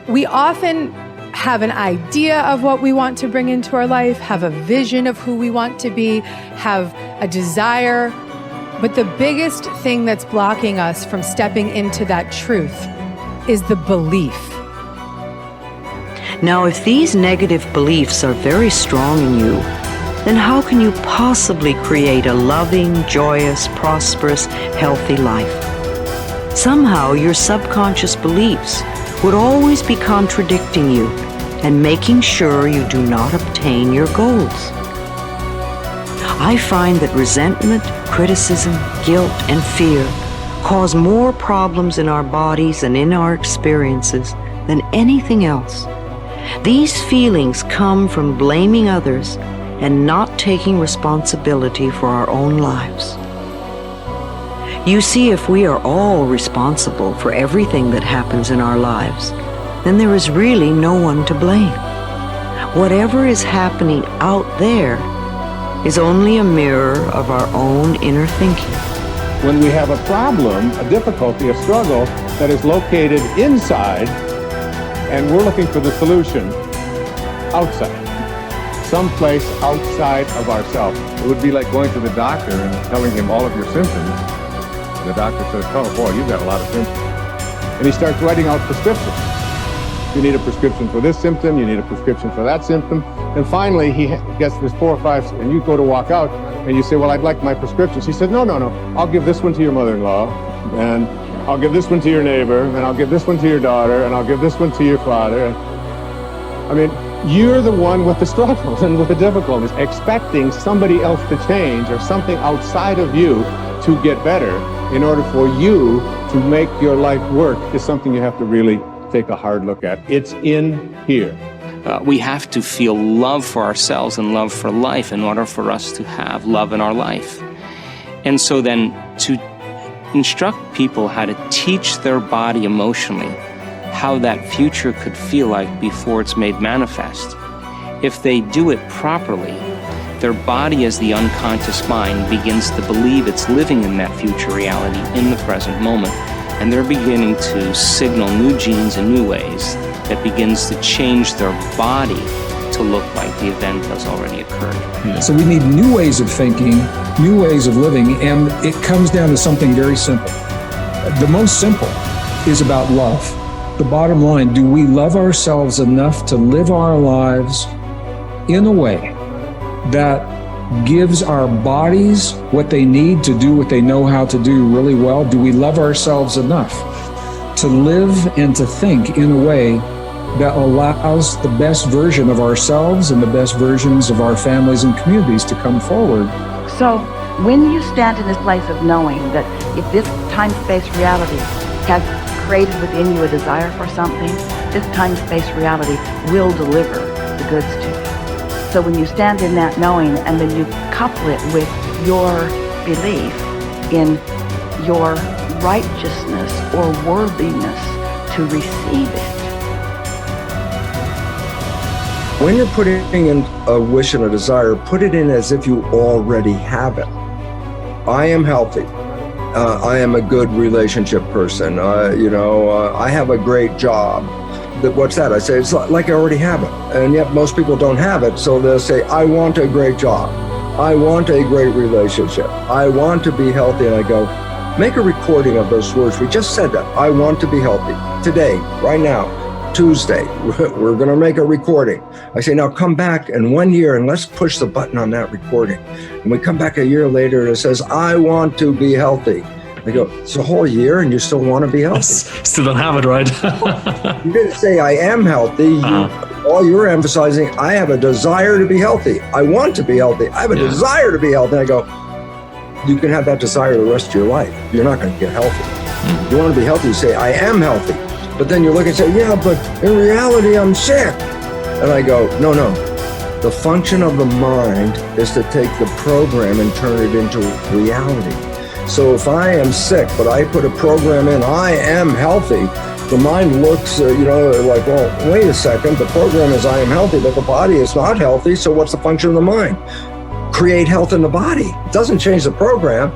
We often have an idea of what we want to bring into our life, have a vision of who we want to be, have a desire. But the biggest thing that's blocking us from stepping into that truth is the belief. Now, if these negative beliefs are very strong in you, then how can you possibly create a loving, joyous, prosperous, healthy life? Somehow your subconscious beliefs would always be contradicting you and making sure you do not obtain your goals. I find that resentment, criticism, guilt, and fear cause more problems in our bodies and in our experiences than anything else. These feelings come from blaming others and not taking responsibility for our own lives. You see, if we are all responsible for everything that happens in our lives, then there is really no one to blame. Whatever is happening out there is only a mirror of our own inner thinking. When we have a problem, a difficulty, a struggle that is located inside, and we're looking for the solution outside, someplace outside of ourselves. It would be like going to the doctor and telling him all of your symptoms. And the doctor says, oh boy, you've got a lot of symptoms. And he starts writing out prescriptions. You need a prescription for this symptom, you need a prescription for that symptom. And finally, he gets this 4 or 5, and you go to walk out, and you say, well, I'd like my prescriptions. He said, no, I'll give this one to your mother-in-law, and I'll give this one to your neighbor, and I'll give this one to your daughter, and I'll give this one to your father. I mean, you're the one with the struggles and with the difficulties, expecting somebody else to change or something outside of you to get better in order for you to make your life work is something you have to really take a hard look at. It's in here. We have to feel love for ourselves and love for life in order for us to have love in our life. And so then to instruct people how to teach their body emotionally how that future could feel like before it's made manifest. If they do it properly, their body as the unconscious mind begins to believe it's living in that future reality in the present moment. And they're beginning to signal new genes in new ways that begins to change their body to look like the event has already occurred. So we need new ways of thinking, new ways of living, and it comes down to something very simple. The most simple is about love. The bottom line, do we love ourselves enough to live our lives in a way that gives our bodies what they need to do what they know how to do really well? Do we love ourselves enough to live and to think in a way that allows the best version of ourselves and the best versions of our families and communities to come forward? So when you stand in this place of knowing that if this time-space reality has created within you a desire for something, this time-space reality will deliver the goods to you. So when you stand in that knowing and then you couple it with your belief in your righteousness or worthiness to receive it. When you're putting in a wish and a desire, put it in as if you already have it. I am healthy. I am a good relationship person. I have a great job. What's that? I say, it's like I already have it. And yet most people don't have it. So they'll say, I want a great job. I want a great relationship. I want to be healthy. And I go, make a recording of those words. We just said that. I want to be healthy. Today, right now, Tuesday, we're going to make a recording. I say, now come back in 1 year and let's push the button on that recording. And we come back a year later and it says, I want to be healthy. I go, it's a whole year and you still want to be healthy? Still don't have it, right? You didn't say I am healthy. All you're emphasizing, I have a desire to be healthy. I want to be healthy. I have a desire to be healthy. And I go, you can have that desire the rest of your life. You're not going to get healthy. You want to be healthy, you say, I am healthy. But then you look and say, yeah, but in reality, I'm sick. And I go, no. The function of the mind is to take the program and turn it into reality. So if I am sick, but I put a program in, I am healthy, the mind looks, like, well, wait a second, the program is I am healthy, but the body is not healthy, so what's the function of the mind? Create health in the body. It doesn't change the program,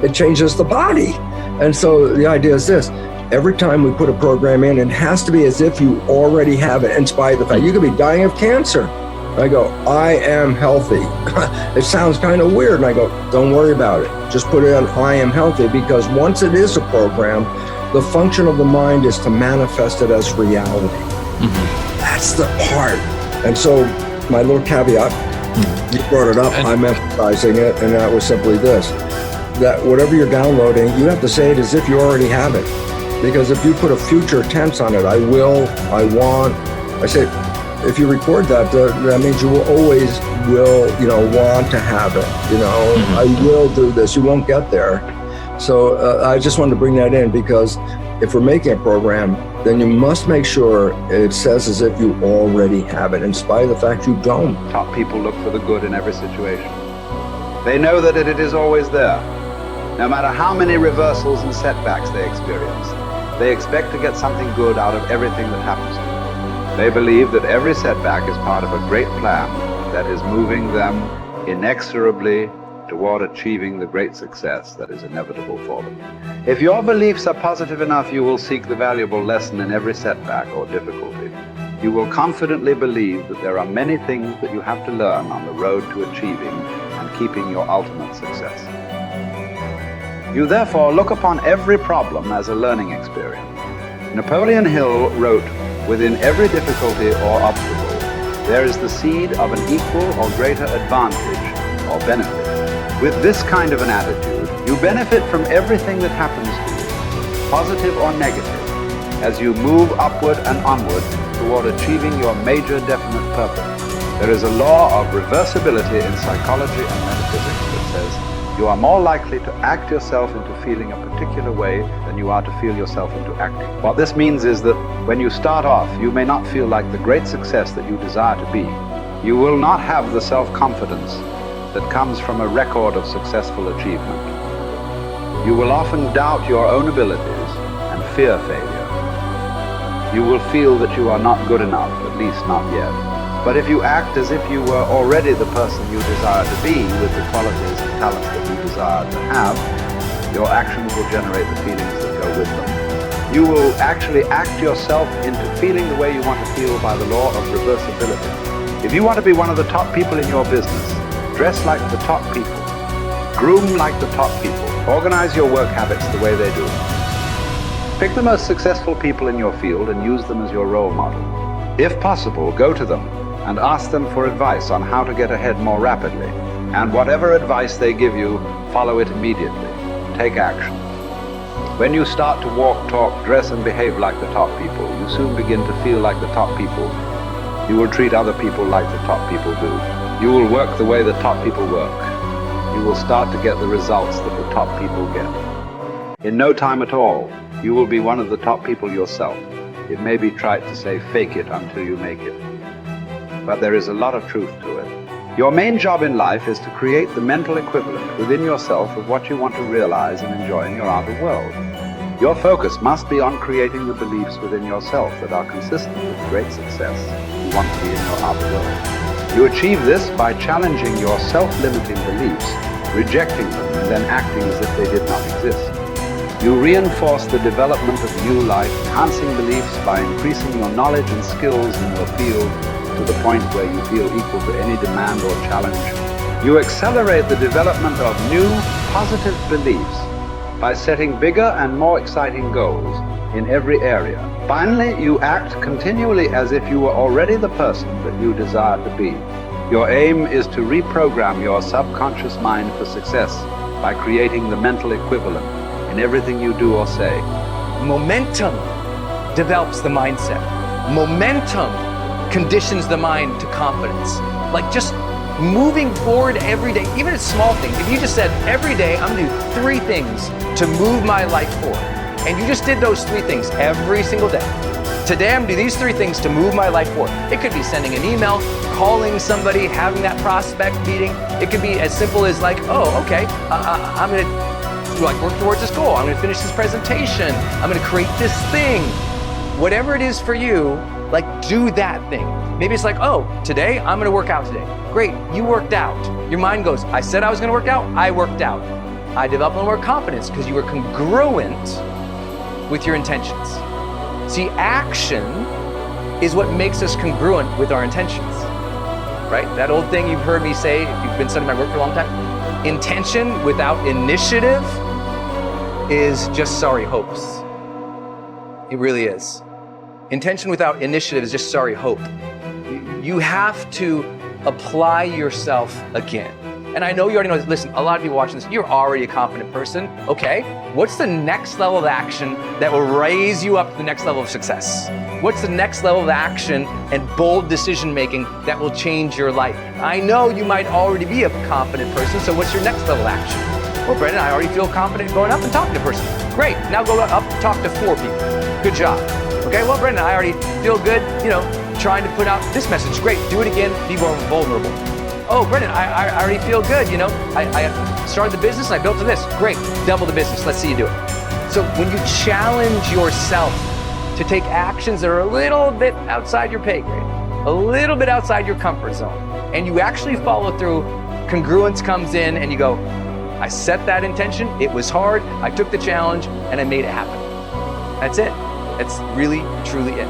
it changes the body. And so the idea is this, every time we put a program in, it has to be as if you already have it, in spite of the fact you could be dying of cancer. I go, I am healthy. It sounds kind of weird. And I go, don't worry about it. Just put it on I am healthy, because once it is a program, the function of the mind is to manifest it as reality. Mm-hmm. That's the part. And so my little caveat, you brought it up, I'm emphasizing it, and that was simply this, that whatever you're downloading, you have to say it as if you already have it. Because if you put a future tense on it, I will, I want, I say, if you record that, that means you will always want to have it. I will do this. You won't get there. So I just wanted to bring that in, because if we're making a program, then you must make sure it says as if you already have it, in spite of the fact you don't. Top people look for the good in every situation. They know that it is always there. No matter how many reversals and setbacks they experience, they expect to get something good out of everything that happens to them. They believe that every setback is part of a great plan that is moving them inexorably toward achieving the great success that is inevitable for them. If your beliefs are positive enough, you will seek the valuable lesson in every setback or difficulty. You will confidently believe that there are many things that you have to learn on the road to achieving and keeping your ultimate success. You therefore look upon every problem as a learning experience. Napoleon Hill wrote, "Within every difficulty or obstacle, there is the seed of an equal or greater advantage or benefit." With this kind of an attitude, you benefit from everything that happens to you, positive or negative, as you move upward and onward toward achieving your major definite purpose. There is a law of reversibility in psychology and metaphysics that says you are more likely to act yourself into feeling a particular way than you are to feel yourself into acting. What this means is that when you start off, you may not feel like the great success that you desire to be. You will not have the self-confidence that comes from a record of successful achievement. You will often doubt your own abilities and fear failure. You will feel that you are not good enough, at least not yet. But if you act as if you were already the person you desire to be, with the qualities and talents that you desire to have, your actions will generate the feelings that go with them. You will actually act yourself into feeling the way you want to feel by the law of reversibility. If you want to be one of the top people in your business, dress like the top people. Groom like the top people. Organize your work habits the way they do. Pick the most successful people in your field and use them as your role model. If possible, go to them and ask them for advice on how to get ahead more rapidly. And whatever advice they give you, follow it immediately. Take action. When you start to walk, talk, dress, and behave like the top people, you soon begin to feel like the top people. You will treat other people like the top people do. You will work the way the top people work. You will start to get the results that the top people get. In no time at all, you will be one of the top people yourself. It may be trite to say fake it until you make it, but there is a lot of truth to it. Your main job in life is to create the mental equivalent within yourself of what you want to realize and enjoy in your outer world. Your focus must be on creating the beliefs within yourself that are consistent with great success you want to be in your outer world. You achieve this by challenging your self-limiting beliefs, rejecting them, and then acting as if they did not exist. You reinforce the development of new life, enhancing beliefs by increasing your knowledge and skills in your field to the point where you feel equal to any demand or challenge. You accelerate the development of new, positive beliefs by setting bigger and more exciting goals in every area. Finally, you act continually as if you were already the person that you desire to be. Your aim is to reprogram your subconscious mind for success by creating the mental equivalent in everything you do or say. Momentum develops the mindset. Momentum conditions the mind to confidence. Like just moving forward every day, even a small thing. If you just said, every day I'm gonna do 3 things to move my life forward, and you just did those 3 things every single day. Today I'm gonna do these 3 things to move my life forward. It could be sending an email, calling somebody, having that prospect meeting. It could be as simple as like, oh, okay, I'm gonna work towards this goal. I'm gonna finish this presentation. I'm gonna create this thing. Whatever it is for you, like do that thing. Maybe it's like, oh, today I'm gonna work out today. Great, you worked out. Your mind goes, I said I was gonna work out, I worked out. I developed a little more confidence because you were congruent with your intentions. See, action is what makes us congruent with our intentions, right? That old thing you've heard me say, if you've been studying my work for a long time, intention without initiative is just sorry hopes. It really is. Intention without initiative is just sorry hope. You have to apply yourself again. And I know you already know this. Listen, a lot of people watching this, you're already a confident person. Okay, what's the next level of action that will raise you up to the next level of success? What's the next level of action and bold decision making that will change your life? I know you might already be a confident person, so what's your next level of action? Well, Brendan, I already feel confident going up and talking to a person. Great, now go up and talk to 4 people. Good job. Okay, well, Brendan, I already feel good, trying to put out this message. Great, do it again, be more vulnerable. Oh, Brendan, I already feel good, I started the business and I built to this. Great, double the business, let's see you do it. So when you challenge yourself to take actions that are a little bit outside your pay grade, a little bit outside your comfort zone, and you actually follow through, congruence comes in and you go, I set that intention, it was hard, I took the challenge, and I made it happen. That's it. That's really, truly it.